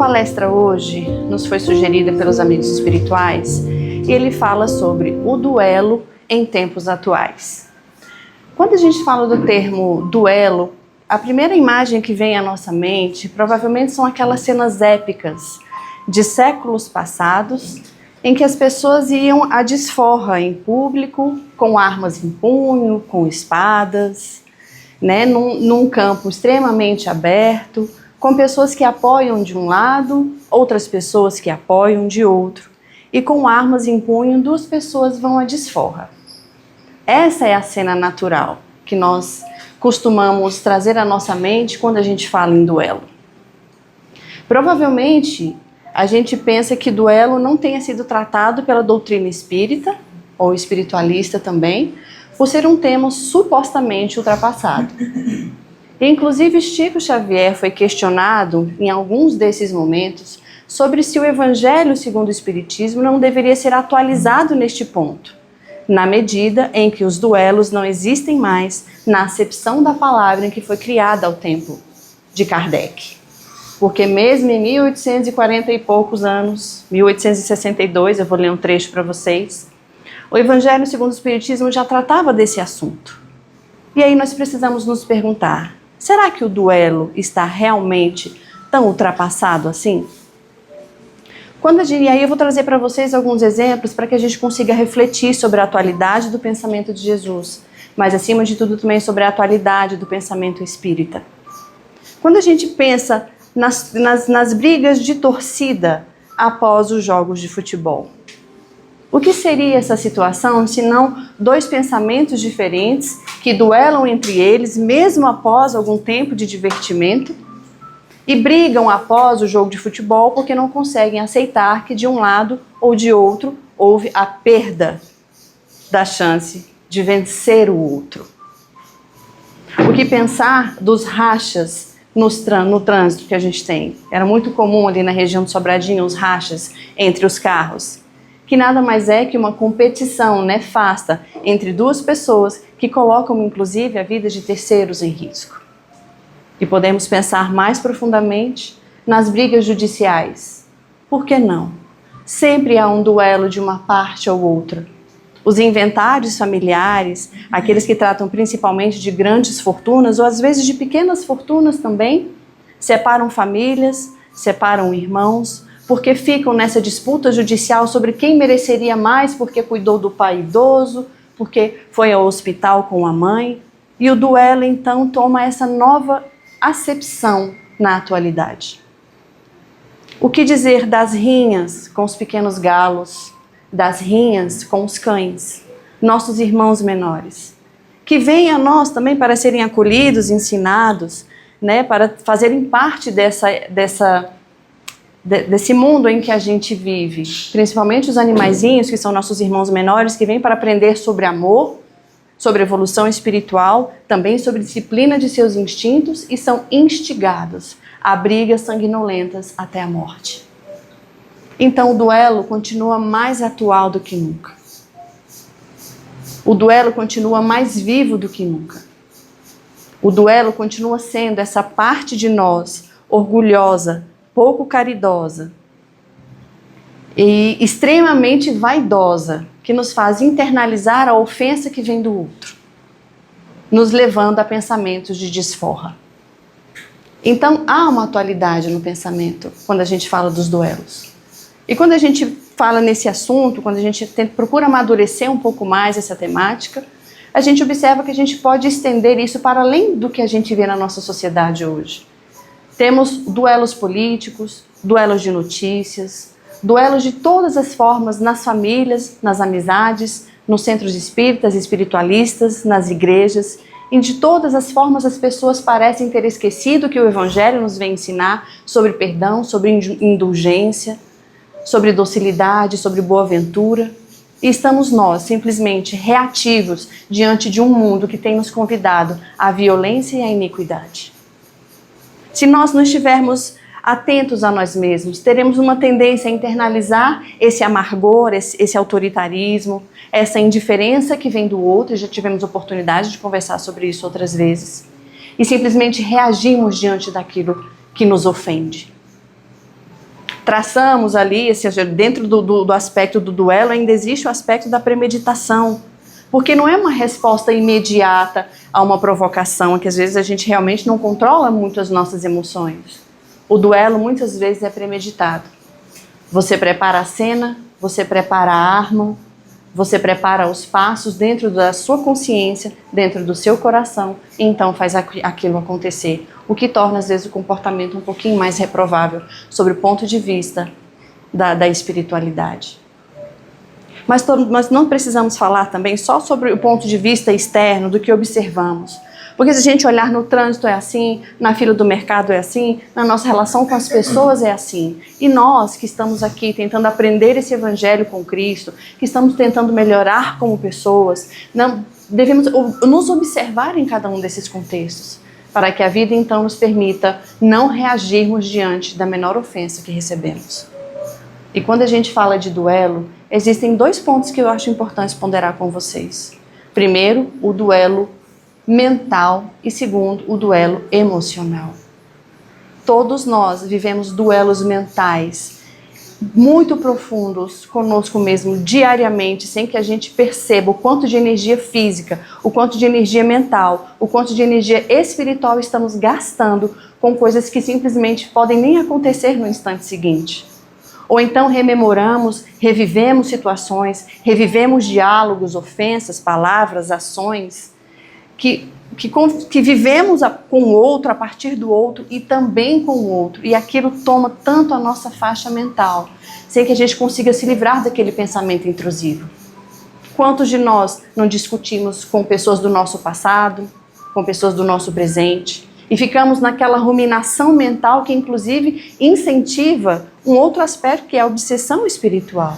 palestra hoje nos foi sugerida pelos amigos espirituais e ele fala sobre o duelo em tempos atuais. Quando a gente fala do termo duelo, a primeira imagem que vem à nossa mente provavelmente são aquelas cenas épicas de séculos passados em que as pessoas iam à desforra em público, com armas em punho, com espadas, num campo extremamente aberto, com pessoas que apoiam de um lado, outras pessoas que apoiam de outro, e com armas em punho, duas pessoas vão à desforra. Essa é a cena natural que nós costumamos trazer à nossa mente quando a gente fala em duelo. Provavelmente, a gente pensa que duelo não tenha sido tratado pela doutrina espírita, ou espiritualista também, por ser um tema supostamente ultrapassado. Inclusive, Chico Xavier foi questionado, em alguns desses momentos, sobre se o Evangelho segundo o Espiritismo não deveria ser atualizado neste ponto, na medida em que os duelos não existem mais na acepção da palavra em que foi criada ao tempo de Kardec. Porque mesmo em 1840 e poucos anos, 1862, eu vou ler um trecho para vocês, o Evangelho segundo o Espiritismo já tratava desse assunto. E aí nós precisamos nos perguntar, será que o duelo está realmente tão ultrapassado assim? E aí eu vou trazer para vocês alguns exemplos para que a gente consiga refletir sobre a atualidade do pensamento de Jesus, mas acima de tudo também sobre a atualidade do pensamento espírita. Quando a gente pensa nas brigas de torcida após os jogos de futebol, o que seria essa situação se não dois pensamentos diferentes que duelam entre eles mesmo após algum tempo de divertimento e brigam após o jogo de futebol porque não conseguem aceitar que de um lado ou de outro houve a perda da chance de vencer o outro? O que pensar dos rachas no trânsito que a gente tem? Era muito comum ali na região do Sobradinho os rachas entre os carros, que nada mais é que uma competição nefasta entre duas pessoas que colocam inclusive a vida de terceiros em risco. E podemos pensar mais profundamente nas brigas judiciais. Por que não? Sempre há um duelo de uma parte ou outra. Os inventários familiares, aqueles que tratam principalmente de grandes fortunas ou às vezes de pequenas fortunas também, separam famílias, separam irmãos, porque ficam nessa disputa judicial sobre quem mereceria mais porque cuidou do pai idoso, porque foi ao hospital com a mãe. E o duelo então toma essa nova acepção na atualidade. O que dizer das rinhas com os pequenos galos, das rinhas com os cães, nossos irmãos menores, que vêm a nós também para serem acolhidos, ensinados, para fazerem parte desse mundo em que a gente vive, principalmente os animaizinhos, que são nossos irmãos menores, que vêm para aprender sobre amor, sobre evolução espiritual, também sobre disciplina de seus instintos e são instigados a brigas sanguinolentas até a morte. Então o duelo continua mais atual do que nunca. O duelo continua mais vivo do que nunca. O duelo continua sendo essa parte de nós, orgulhosa, pouco caridosa e extremamente vaidosa, que nos faz internalizar a ofensa que vem do outro, nos levando a pensamentos de desforra. Então há uma atualidade no pensamento quando a gente fala dos duelos. E quando a gente fala nesse assunto, quando a gente procura amadurecer um pouco mais essa temática, a gente observa que a gente pode estender isso para além do que a gente vê na nossa sociedade hoje. Temos duelos políticos, duelos de notícias, duelos de todas as formas nas famílias, nas amizades, nos centros espíritas, espiritualistas, nas igrejas. E de todas as formas as pessoas parecem ter esquecido que o Evangelho nos vem ensinar sobre perdão, sobre indulgência, sobre docilidade, sobre boa-ventura. E estamos nós simplesmente reativos diante de um mundo que tem nos convidado à violência e à iniquidade. Se nós não estivermos atentos a nós mesmos, teremos uma tendência a internalizar esse amargor, esse autoritarismo, essa indiferença que vem do outro, e já tivemos oportunidade de conversar sobre isso outras vezes, e simplesmente reagimos diante daquilo que nos ofende. traçamos ali, dentro do aspecto do duelo, ainda existe o aspecto da premeditação. Porque não é uma resposta imediata a uma provocação, que às vezes a gente realmente não controla muito as nossas emoções. O duelo muitas vezes é premeditado. Você prepara a cena, você prepara a arma, você prepara os passos dentro da sua consciência, dentro do seu coração, e então faz aquilo acontecer. O que torna às vezes o comportamento um pouquinho mais reprovável sobre o ponto de vista da espiritualidade. Mas não precisamos falar também só sobre o ponto de vista externo, do que observamos. Porque se a gente olhar no trânsito é assim, na fila do mercado é assim, na nossa relação com as pessoas é assim. E nós que estamos aqui tentando aprender esse evangelho com Cristo, que estamos tentando melhorar como pessoas, devemos nos observar em cada um desses contextos, para que a vida então nos permita não reagirmos diante da menor ofensa que recebemos. E quando a gente fala de duelo, existem 2 pontos que eu acho importantes ponderar com vocês. Primeiro, o duelo mental e segundo, o duelo emocional. Todos nós vivemos duelos mentais muito profundos conosco mesmo, diariamente, sem que a gente perceba o quanto de energia física, o quanto de energia mental, o quanto de energia espiritual estamos gastando com coisas que simplesmente podem nem acontecer no instante seguinte. Ou então rememoramos, revivemos situações, revivemos diálogos, ofensas, palavras, ações, que vivemos com o outro, a partir do outro e também com o outro. E aquilo toma tanto a nossa faixa mental, sem que a gente consiga se livrar daquele pensamento intrusivo. Quantos de nós não discutimos com pessoas do nosso passado, com pessoas do nosso presente, e ficamos naquela ruminação mental que inclusive incentiva um outro aspecto, que é a obsessão espiritual.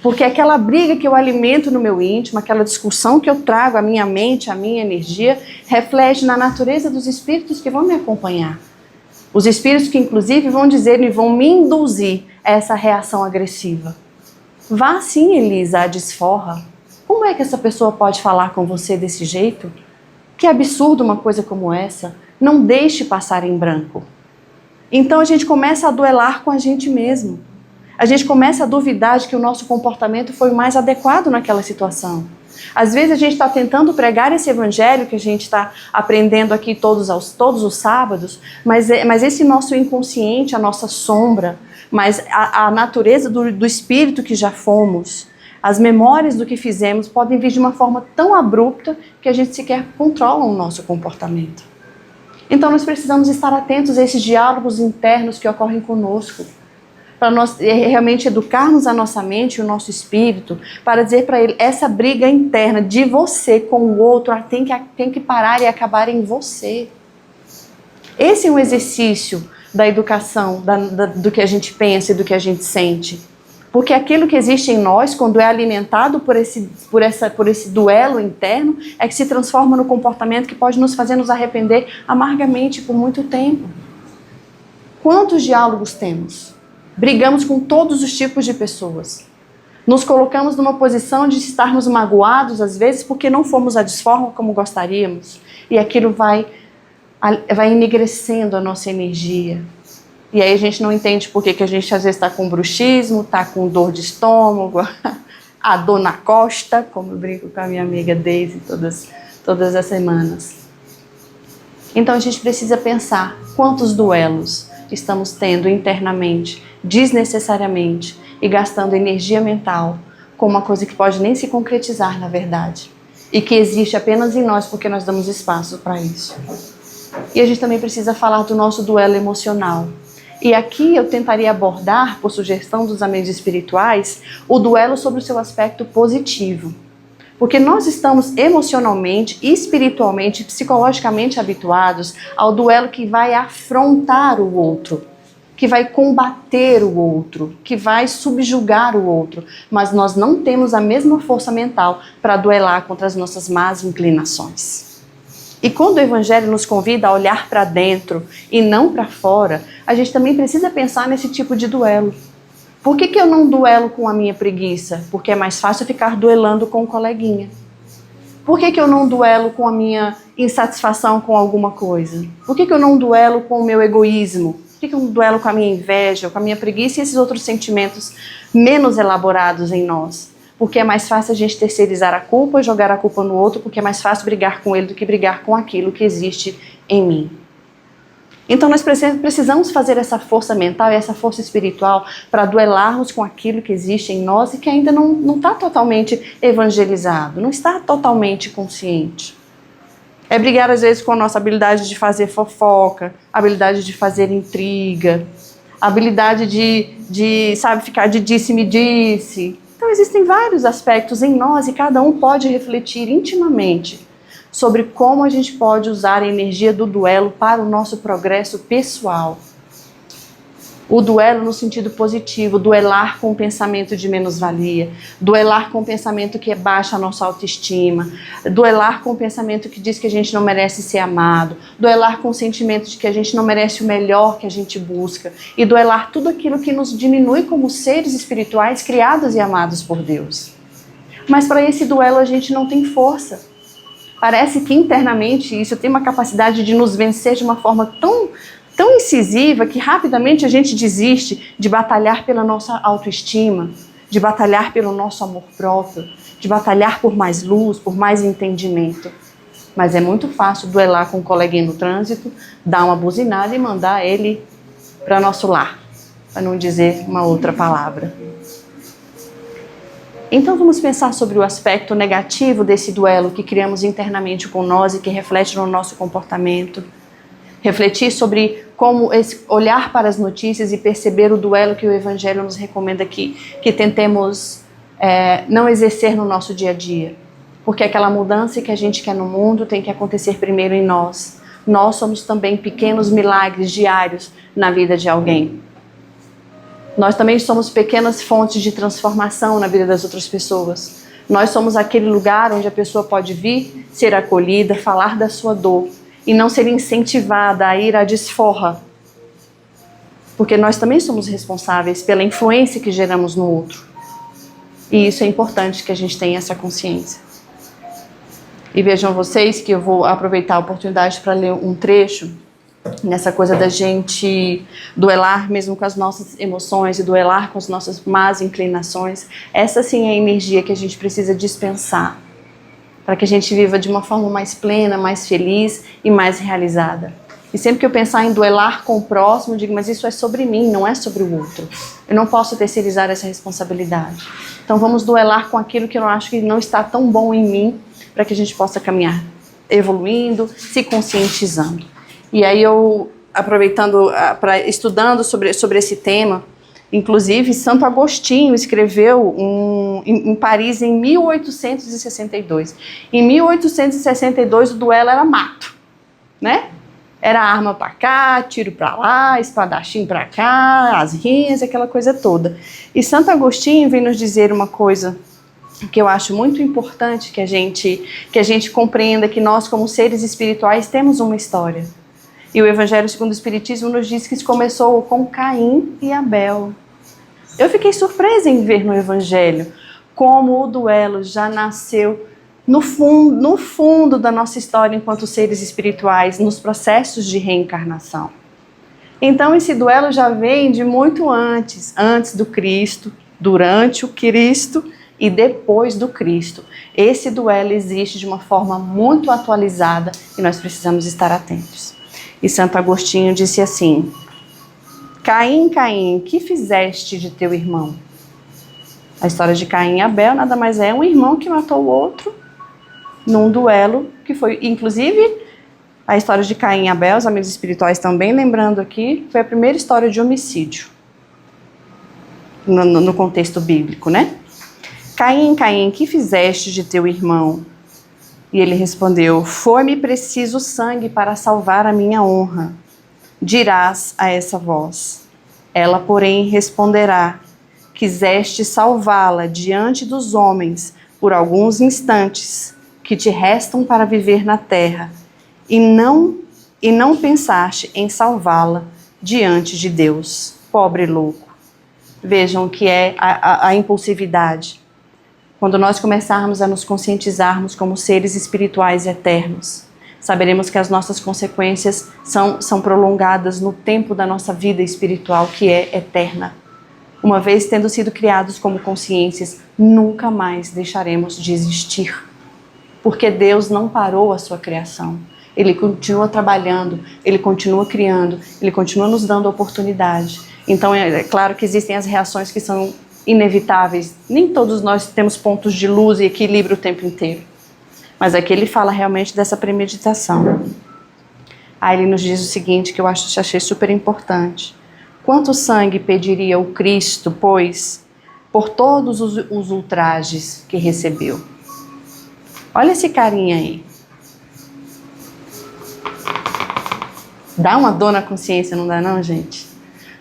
Porque aquela briga que eu alimento no meu íntimo, aquela discussão que eu trago à minha mente, à minha energia, reflete na natureza dos espíritos que vão me acompanhar. Os espíritos que inclusive vão dizer e vão me induzir a essa reação agressiva. Vá sim, Elisa, a desforra. Como é que essa pessoa pode falar com você desse jeito? Que absurdo uma coisa como essa. Não deixe passar em branco. Então a gente começa a duelar com a gente mesmo. A gente começa a duvidar de que o nosso comportamento foi o mais adequado naquela situação. Às vezes a gente está tentando pregar esse evangelho que a gente está aprendendo aqui todos os sábados, mas esse nosso inconsciente, a nossa sombra, mas a natureza do espírito que já fomos, as memórias do que fizemos podem vir de uma forma tão abrupta que a gente sequer controla o nosso comportamento. Então nós precisamos estar atentos a esses diálogos internos que ocorrem conosco, para nós realmente educarmos a nossa mente e o nosso espírito, para dizer para ele, essa briga interna de você com o outro tem que parar e acabar em você. Esse é um exercício da educação, do que a gente pensa e do que a gente sente. Porque aquilo que existe em nós, quando é alimentado por esse duelo interno, é que se transforma no comportamento que pode nos fazer nos arrepender amargamente por muito tempo. Quantos diálogos temos? Brigamos com todos os tipos de pessoas. Nos colocamos numa posição de estarmos magoados, às vezes, porque não fomos à desforma como gostaríamos. E aquilo vai enegrecendo a nossa energia. E aí a gente não entende por que a gente às vezes está com bruxismo, está com dor de estômago, a dor na costa, como eu brinco com a minha amiga Daisy todas as semanas. Então a gente precisa pensar quantos duelos estamos tendo internamente, desnecessariamente, e gastando energia mental com uma coisa que pode nem se concretizar na verdade. E que existe apenas em nós porque nós damos espaço para isso. E a gente também precisa falar do nosso duelo emocional. E aqui eu tentaria abordar, por sugestão dos amigos espirituais, o duelo sobre o seu aspecto positivo. Porque nós estamos emocionalmente, espiritualmente, psicologicamente habituados ao duelo que vai afrontar o outro, que vai combater o outro, que vai subjugar o outro. Mas nós não temos a mesma força mental para duelar contra as nossas más inclinações. E quando o Evangelho nos convida a olhar para dentro e não para fora, a gente também precisa pensar nesse tipo de duelo. Por que eu não duelo com a minha preguiça? Porque é mais fácil ficar duelando com um coleguinha. Por que eu não duelo com a minha insatisfação com alguma coisa? Por que eu não duelo com o meu egoísmo? Fica um duelo com a minha inveja, com a minha preguiça e esses outros sentimentos menos elaborados em nós. Porque é mais fácil a gente terceirizar a culpa e jogar a culpa no outro, porque é mais fácil brigar com ele do que brigar com aquilo que existe em mim. Então nós precisamos fazer essa força mental e essa força espiritual para duelarmos com aquilo que existe em nós e que ainda não está totalmente evangelizado, não está totalmente consciente. É brigar às vezes com a nossa habilidade de fazer fofoca, habilidade de fazer intriga, habilidade de sabe, ficar de disse-me-disse. Então existem vários aspectos em nós e cada um pode refletir intimamente sobre como a gente pode usar a energia do duelo para o nosso progresso pessoal. O duelo no sentido positivo, duelar com o pensamento de menos-valia, duelar com o pensamento que baixa a nossa autoestima, duelar com o pensamento que diz que a gente não merece ser amado, duelar com o sentimento de que a gente não merece o melhor que a gente busca e duelar tudo aquilo que nos diminui como seres espirituais criados e amados por Deus. Mas para esse duelo a gente não tem força. Parece que internamente isso tem uma capacidade de nos vencer de uma forma tão incisiva que rapidamente a gente desiste de batalhar pela nossa autoestima, de batalhar pelo nosso amor próprio, de batalhar por mais luz, por mais entendimento. Mas é muito fácil duelar com um coleguinha no trânsito, dar uma buzinada e mandar ele para nosso lar, para não dizer uma outra palavra. Então vamos pensar sobre o aspecto negativo desse duelo que criamos internamente com nós e que reflete no nosso comportamento. Refletir sobre como olhar para as notícias e perceber o duelo que o Evangelho nos recomenda que tentemos não exercer no nosso dia a dia. Porque aquela mudança que a gente quer no mundo tem que acontecer primeiro em nós. Nós somos também pequenos milagres diários na vida de alguém. Nós também somos pequenas fontes de transformação na vida das outras pessoas. Nós somos aquele lugar onde a pessoa pode vir, ser acolhida, falar da sua dor e não ser incentivada a ir à desforra. Porque nós também somos responsáveis pela influência que geramos no outro. E isso é importante que a gente tenha essa consciência. E vejam vocês que eu vou aproveitar a oportunidade para ler um trecho nessa coisa da gente duelar mesmo com as nossas emoções e duelar com as nossas más inclinações. Essa sim é a energia que a gente precisa dispensar para que a gente viva de uma forma mais plena, mais feliz e mais realizada. E sempre que eu pensar em duelar com o próximo, eu digo, mas isso é sobre mim, não é sobre o outro. Eu não posso terceirizar essa responsabilidade. Então vamos duelar com aquilo que eu acho que não está tão bom em mim, para que a gente possa caminhar evoluindo, se conscientizando. E aí eu, aproveitando, estudando sobre esse tema, inclusive Santo Agostinho escreveu em Paris em 1862. Em 1862 o duelo era mato, né? Era arma para cá, tiro para lá, espadachim para cá, as rinhas, aquela coisa toda. E Santo Agostinho vem nos dizer uma coisa que eu acho muito importante que a gente compreenda, que nós como seres espirituais temos uma história. E o Evangelho segundo o Espiritismo nos diz que isso começou com Caim e Abel. Eu fiquei surpresa em ver no Evangelho como o duelo já nasceu no fundo da nossa história enquanto seres espirituais, nos processos de reencarnação. Então esse duelo já vem de muito antes do Cristo, durante o Cristo e depois do Cristo. Esse duelo existe de uma forma muito atualizada e nós precisamos estar atentos. E Santo Agostinho disse assim: Caim, Caim, que fizeste de teu irmão? A história de Caim e Abel nada mais é um irmão que matou o outro num duelo que foi, inclusive, a história de Caim e Abel, os amigos espirituais também lembrando aqui, foi a primeira história de homicídio no contexto bíblico, né? Caim, Caim, que fizeste de teu irmão? E ele respondeu: foi-me preciso sangue para salvar a minha honra. Dirás a essa voz. Ela, porém, responderá: quiseste salvá-la diante dos homens por alguns instantes que te restam para viver na terra, e não pensaste em salvá-la diante de Deus. Pobre louco. Vejam o que é a impulsividade. Quando nós começarmos a nos conscientizarmos como seres espirituais eternos, Saberemos que as nossas consequências são prolongadas no tempo da nossa vida espiritual, que é eterna. Uma vez tendo sido criados como consciências, nunca mais deixaremos de existir. Porque Deus não parou a sua criação. Ele continua trabalhando, Ele continua criando, Ele continua nos dando oportunidade. Então é claro que existem as reações que são inevitáveis. Nem todos nós temos pontos de luz e equilíbrio o tempo inteiro. Mas aqui ele fala realmente dessa premeditação. Aí ele nos diz o seguinte, que eu achei super importante. Quanto sangue pediria o Cristo, pois, por todos os ultrajes que recebeu? Olha esse carinha aí. Dá uma dor na consciência, não dá não, gente?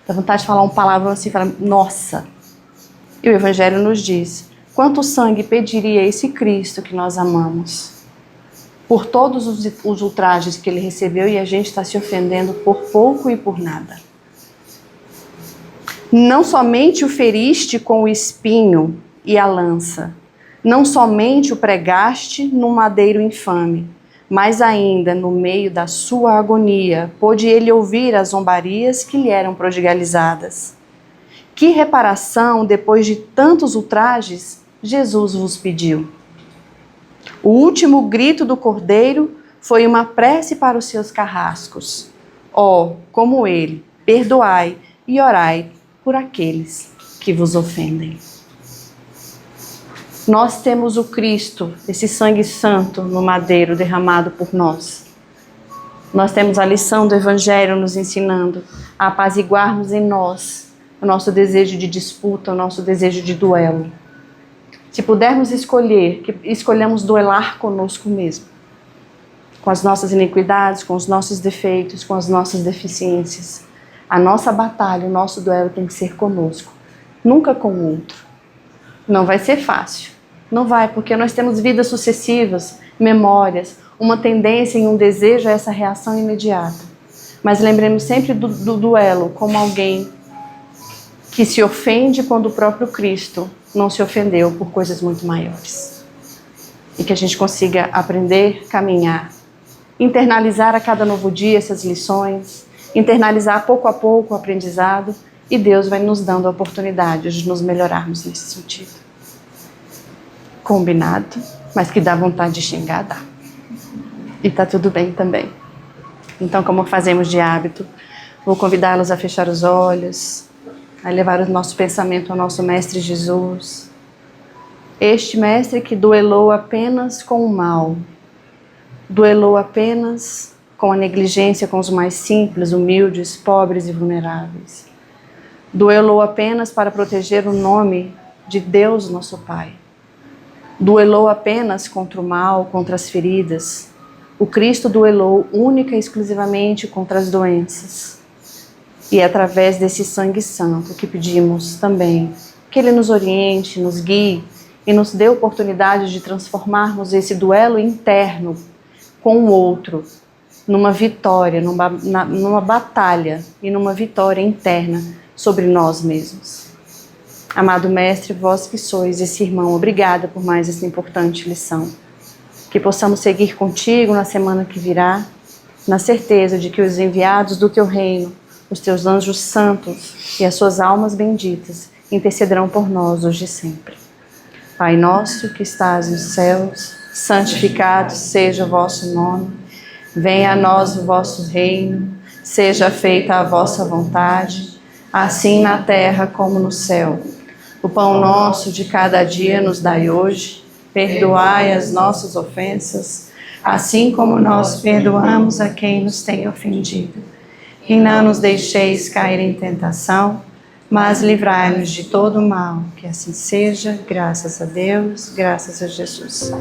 Dá vontade de falar um palavrão assim, falar, nossa. E o Evangelho nos diz, quanto sangue pediria esse Cristo que nós amamos? Por todos os ultrajes que ele recebeu e a gente está se ofendendo por pouco e por nada. Não somente o feriste com o espinho e a lança, não somente o pregaste no madeiro infame, mas ainda no meio da sua agonia pôde ele ouvir as zombarias que lhe eram prodigalizadas. Que reparação, depois de tantos ultrajes, Jesus vos pediu? O último grito do cordeiro foi uma prece para os seus carrascos. Ó, como ele, perdoai e orai por aqueles que vos ofendem. Nós temos o Cristo, esse sangue santo no madeiro derramado por nós. Nós temos a lição do Evangelho nos ensinando a apaziguarmos em nós o nosso desejo de disputa, o nosso desejo de duelo. Se pudermos escolher, que escolhamos duelar conosco mesmo, com as nossas iniquidades, com os nossos defeitos, com as nossas deficiências. A nossa batalha, o nosso duelo tem que ser conosco, nunca com o outro. Não vai ser fácil, não vai, porque nós temos vidas sucessivas, memórias, uma tendência e um desejo a essa reação imediata. Mas lembremos sempre do duelo como alguém que se ofende quando o próprio Cristo não se ofendeu por coisas muito maiores. E que a gente consiga aprender, caminhar, internalizar a cada novo dia essas lições, internalizar pouco a pouco o aprendizado, e Deus vai nos dando a oportunidade de nos melhorarmos nesse sentido. Combinado, mas que dá vontade de xingar, dá. E tá tudo bem também. Então, como fazemos de hábito, vou convidá-los a fechar os olhos, a levar o nosso pensamento ao nosso Mestre Jesus. Este Mestre que duelou apenas com o mal, duelou apenas com a negligência com os mais simples, humildes, pobres e vulneráveis. Duelou apenas para proteger o nome de Deus, nosso Pai. Duelou apenas contra o mal, contra as feridas. O Cristo duelou única e exclusivamente contra as doenças. E é através desse sangue santo que pedimos também que Ele nos oriente, nos guie e nos dê oportunidade de transformarmos esse duelo interno com o outro numa vitória, numa batalha e numa vitória interna sobre nós mesmos. Amado Mestre, vós que sois esse irmão, obrigada por mais essa importante lição. Que possamos seguir contigo na semana que virá, na certeza de que os enviados do teu reino, os teus anjos santos e as suas almas benditas intercederão por nós hoje e sempre. Pai nosso que estás nos céus, santificado seja o vosso nome. Venha a nós o vosso reino, seja feita a vossa vontade, assim na terra como no céu. O pão nosso de cada dia nos dai hoje, perdoai as nossas ofensas, assim como nós perdoamos a quem nos tem ofendido. E não nos deixeis cair em tentação, mas livrai-nos de todo o mal. Que assim seja, graças a Deus, graças a Jesus.